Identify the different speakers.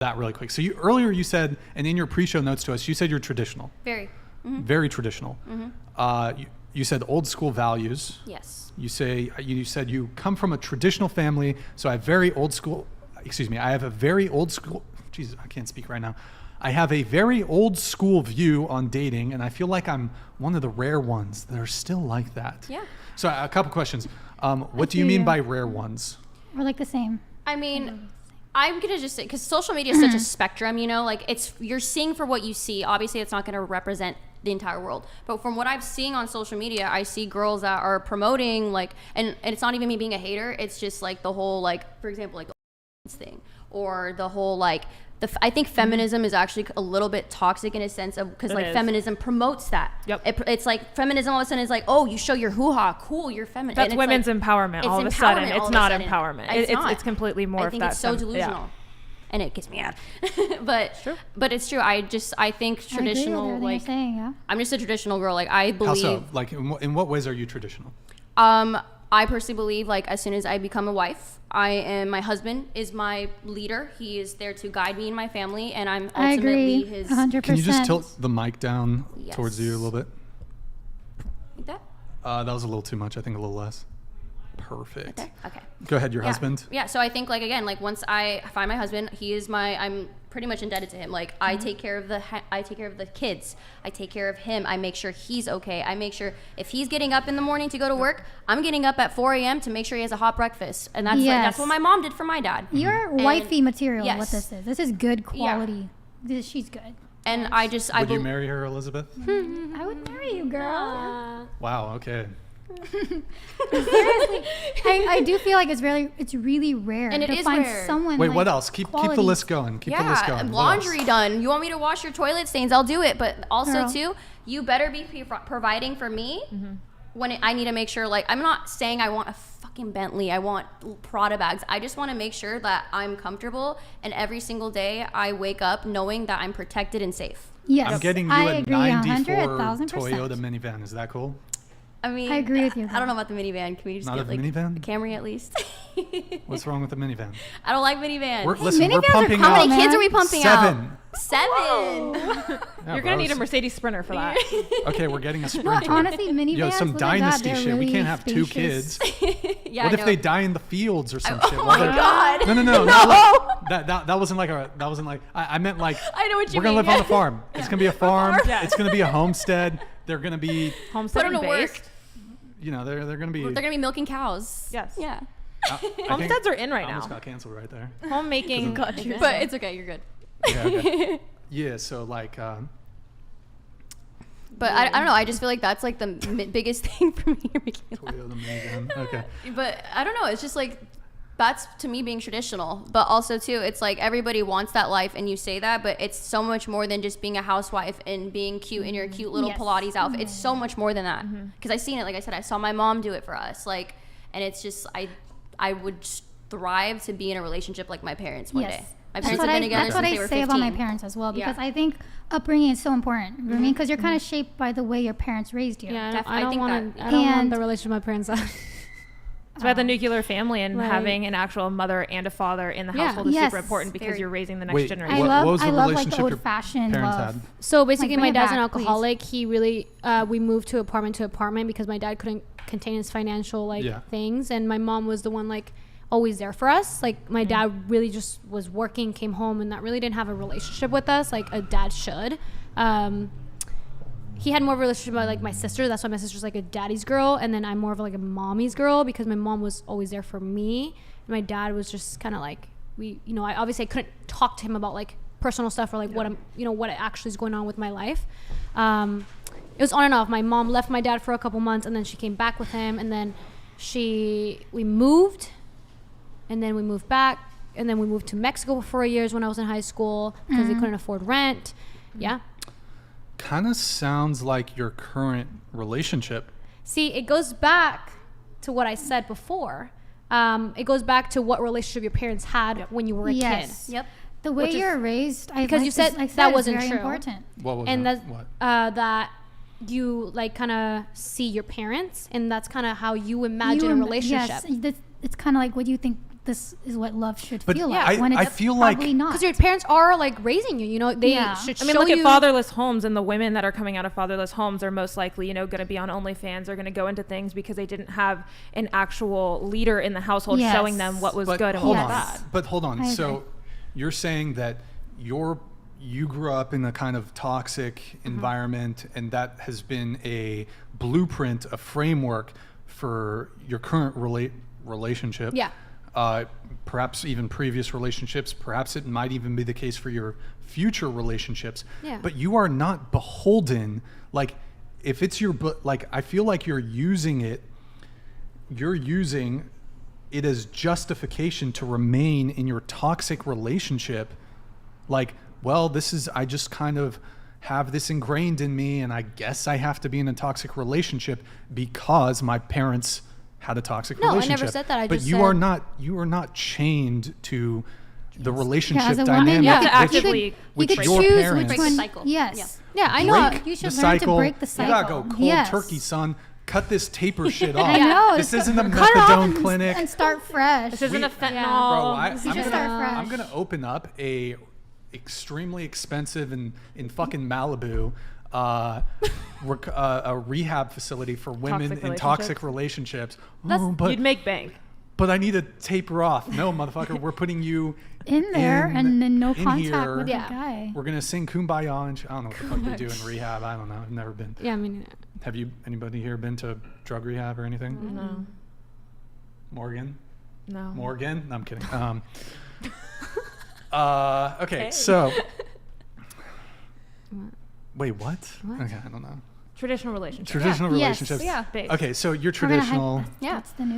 Speaker 1: that really quick. So earlier you said, and in your pre-show notes to us, you said you're traditional.
Speaker 2: Very. Mm-hmm.
Speaker 1: Very traditional.
Speaker 2: Mm-hmm.
Speaker 1: You said old school values.
Speaker 2: Yes.
Speaker 1: You said you come from a traditional family, so I have very old school. Excuse me. I have a very old school. Jesus, I can't speak right now. I have a very old school view on dating, and I feel like I'm one of the rare ones that are still like that.
Speaker 2: Yeah.
Speaker 1: So a couple questions. What do you mean by rare ones?
Speaker 3: We're like the same.
Speaker 2: I mean, I'm gonna just say, because social media is such a spectrum, you know, like you're seeing for what you see. Obviously, it's not gonna represent the entire world, but from what I'm seeing on social media, I see girls that are promoting like, and it's not even me being a hater. It's just like the whole like, for example, like the thing, or the whole like. I think feminism is actually a little bit toxic in a sense of because like feminism promotes that.
Speaker 4: Yep.
Speaker 2: It's like feminism all of a sudden is like, oh, you show your hoo-ha, cool, you're feminine.
Speaker 4: That's women's like, empowerment. All of a sudden, it's not empowerment. It's completely more of that. I think it's so delusional, and it gets me out. but it's true. I think traditional. Like I'm just a traditional girl. Like I believe.
Speaker 1: How so? Like in what ways are you traditional?
Speaker 2: I personally believe like as soon as I become a wife, my husband is my leader. He is there to guide me and my family, and I'm ultimately his.
Speaker 3: 100%.
Speaker 1: Can you just tilt the mic down towards you a little bit?
Speaker 2: Like that?
Speaker 1: That was a little too much. I think a little less. Perfect.
Speaker 2: Okay.
Speaker 1: Go ahead, your husband.
Speaker 2: Yeah, so I think like again, like once I find my husband, I'm pretty much indebted to him. Like I take care of the kids. I take care of him. I make sure he's okay. I make sure if he's getting up in the morning to go to work, I'm getting up at 4 a.m. to make sure he has a hot breakfast. And that's what my mom did for my dad.
Speaker 3: You're wifey material. What this is. This is good quality. She's good.
Speaker 2: And
Speaker 1: would you marry her, Elizabeth?
Speaker 3: I would marry you, girl.
Speaker 1: Wow. Okay.
Speaker 3: Seriously, I do feel like it's really rare
Speaker 2: and
Speaker 3: to find someone.
Speaker 1: Wait, what else? Keep the list going. Keep the list going.
Speaker 2: Laundry done. You want me to wash your toilet stains? I'll do it. But also too, you better be providing for me when I need to make sure. Like I'm not saying I want a fucking Bentley. I want Prada bags. I just want to make sure that I'm comfortable, and every single day I wake up knowing that I'm protected and safe.
Speaker 3: Yes,
Speaker 1: I'm getting you a 94 Toyota minivan. Is that cool?
Speaker 2: I mean,
Speaker 3: I agree with you.
Speaker 2: I don't know about the minivan. Can we just get like
Speaker 1: minivan?
Speaker 2: a Camry at least?
Speaker 1: What's wrong with the minivan?
Speaker 2: I don't like minivans.
Speaker 1: We're pumping out.
Speaker 2: How many kids are we pumping out?
Speaker 1: 7.
Speaker 4: You're gonna need a Mercedes Sprinter for that.
Speaker 1: Okay, we're getting a Sprinter.
Speaker 3: No, honestly, minivans.
Speaker 1: Some dynasty shit. We can't have 2 kids. What if they die in the fields or some shit?
Speaker 2: Oh my god!
Speaker 1: No. That wasn't like I meant like.
Speaker 2: I know what you mean.
Speaker 1: We're gonna live on the farm. It's gonna be a farm. It's gonna be a homestead. They're gonna be
Speaker 4: homesteading based.
Speaker 1: You know, they're gonna be
Speaker 2: milking cows.
Speaker 4: Yes.
Speaker 2: Yeah.
Speaker 4: Homesteads are in right now.
Speaker 1: I almost got canceled right there.
Speaker 4: Homemaking.
Speaker 2: But it's okay. You're good.
Speaker 1: Yeah. Okay. Yeah. So like.
Speaker 2: But I don't know. I just feel like that's like the biggest thing for me.
Speaker 1: Toyota minivan. Okay.
Speaker 2: But I don't know. It's just like that's to me being traditional. But also too, it's like everybody wants that life, and you say that, but it's so much more than just being a housewife and being cute in your cute little Pilates outfit. It's so much more than that. Because I've seen it. Like I said, I saw my mom do it for us. Like, and it's just I would thrive to be in a relationship like my parents one day. My parents have been together since they were 15.
Speaker 3: That's what I say about my parents as well, because I think upbringing is so important. You know what I mean? Because you're kind of shaped by the way your parents raised you.
Speaker 5: Yeah, I don't want the relationship my parents have.
Speaker 4: It's about the nuclear family, and having an actual mother and a father in the household is super important because you're raising the next generation.
Speaker 1: What was the relationship
Speaker 3: like the old-fashioned
Speaker 1: parents
Speaker 3: love.
Speaker 1: had?
Speaker 5: So basically, my dad's an alcoholic. He really, we moved to apartment because my dad couldn't contain his financial things, and my mom was the one always there for us. Like my dad really just was working, came home, and that really didn't have a relationship with us like a dad should. He had more of a relationship with like my sister. That's why my sister's like a daddy's girl, and then I'm more of like a mommy's girl because my mom was always there for me, and my dad was just kind of like I couldn't talk to him about like personal stuff or like what actually is going on with my life. It was on and off. My mom left my dad for a couple months, and then she came back with him, and then we moved. And then we moved back, and then we moved to Mexico for 4 years when I was in high school because they couldn't afford rent. Yeah.
Speaker 1: Kind of sounds like your current relationship.
Speaker 5: See, it goes back to what I said before. It goes back to what relationship your parents had when you were a kid.
Speaker 2: Yep.
Speaker 3: The way you're raised,
Speaker 5: because you said that wasn't
Speaker 3: very
Speaker 5: true.
Speaker 3: Important.
Speaker 1: What was
Speaker 5: and
Speaker 1: that?
Speaker 5: That you like kind of see your parents, and that's kind of how you imagine a relationship.
Speaker 3: Yes, it's kind of like what you think this is what love should
Speaker 1: but
Speaker 3: feel
Speaker 1: yeah,
Speaker 3: like. When it's
Speaker 1: I feel like
Speaker 3: probably not.
Speaker 5: Because your parents are like raising you, you know, they should show you.
Speaker 4: I mean, look at fatherless homes, and the women that are coming out of fatherless homes are most likely, you know, going to be on OnlyFans. They're going to go into things because they didn't have an actual leader in the household showing them what was good and what was bad.
Speaker 1: But hold on. So you're saying that you grew up in a kind of toxic environment, and that has been a blueprint, a framework for your current relationship.
Speaker 5: Yeah.
Speaker 1: Perhaps even previous relationships. Perhaps it might even be the case for your future relationships.
Speaker 5: Yeah.
Speaker 1: But you are not beholden. Like, if it's your, like, I feel like you're using it as justification to remain in your toxic relationship. Like, well, I just kind of have this ingrained in me, and I guess I have to be in a toxic relationship because my parents had a toxic relationship.
Speaker 5: No, I never said that.
Speaker 1: But you are not chained to the relationship
Speaker 3: as a
Speaker 1: dynamic
Speaker 3: woman,
Speaker 1: with
Speaker 3: you could
Speaker 1: your
Speaker 3: choose
Speaker 1: parents.
Speaker 3: which one.
Speaker 2: Cycle.
Speaker 3: Yes.
Speaker 5: Yeah, I know.
Speaker 3: You should
Speaker 1: the
Speaker 3: learn
Speaker 1: cycle.
Speaker 3: to break the cycle.
Speaker 1: You gotta go cold turkey, son. Cut this taper shit off.
Speaker 3: I know.
Speaker 1: This isn't a
Speaker 3: Cut it off
Speaker 1: methadone clinic.
Speaker 3: and start fresh.
Speaker 4: This isn't a fentanyl.
Speaker 1: Bro, I'm gonna open up a extremely expensive in fucking Malibu a rehab facility for women in toxic relationships.
Speaker 4: You'd make bank.
Speaker 1: But I need to taper off. No, motherfucker, we're putting you
Speaker 3: in there and then no contact
Speaker 1: here.
Speaker 3: with the guy.
Speaker 1: We're gonna sing Kumbaya, and I don't know what the fuck they do in rehab. I don't know. I've never been.
Speaker 5: Yeah, I mean.
Speaker 1: Have anybody here been to drug rehab or anything?
Speaker 4: No.
Speaker 1: Morgan?
Speaker 4: No.
Speaker 1: Morgan? No, I'm kidding. Okay, so. Wait, what? Okay, I don't know.
Speaker 4: Traditional relationships.
Speaker 1: Traditional relationships.
Speaker 3: Yes.
Speaker 1: Okay, so you're traditional.
Speaker 3: That's the new